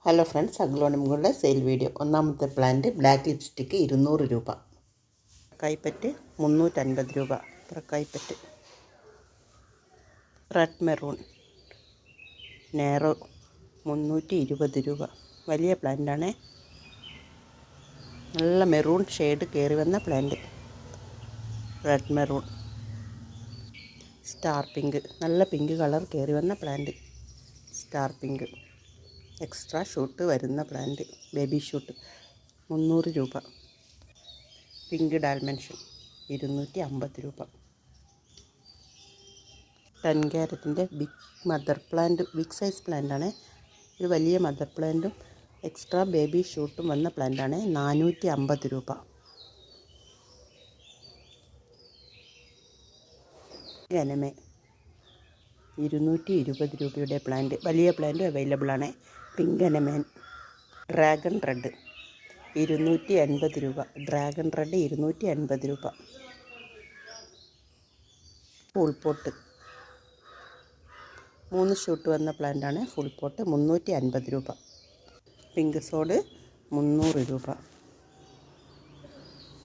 Hello friends, അഗ്ലോണിമുകളുടെ sale video. ഒന്നാമത്തെ plant black lipstick 200 രൂപ, കൈപ്പറ്റ് 350 രൂപ കൈപ്പറ്റ്. റെഡ് മെറൂൺ നേറോ 320 രൂപ. വലിയ പ്ലാന്റാണ്, നല്ല മെറൂൺ ഷെയ്ഡ് കയറി വന്ന plant. Red maroon. Star pink, നല്ല പിങ്ക് കളർ കയറി വന്ന plant. Star pink extra shoot വരുന്ന പ്ലാന്റ്, ബേബി ഷൂട്ട് 300 രൂപ. പിങ്ക് ഡാൽമെൻഷൻ 250 രൂപ. 10 ക്യാരറ്റിൻ്റെ big mother plant, big size പ്ലാന്റാണ്. ഒരു വലിയ മദർ പ്ലാന്റും എക്സ്ട്രാ ബേബി ഷൂട്ടും വന്ന പ്ലാന്റാണ്, 450 രൂപ. ഗനമേ 220 രൂപയുടെ പ്ലാന്റ്, വലിയ പ്ലാന്റ് അവൈലബിൾ ആണ്. പിങ്ക് ഗനമേൻ. ഡ്രാഗൺ റെഡ് 280 രൂപ. ഡ്രാഗൺ റെഡ് 280 രൂപ. ഫുൾ പോട്ട് 3 ഷൂട്ട് വന്ന പ്ലാന്റാണ്. ഫുൾ പോട്ട് 350 രൂപ. പിങ്ക് സോഡ് 300 രൂപ.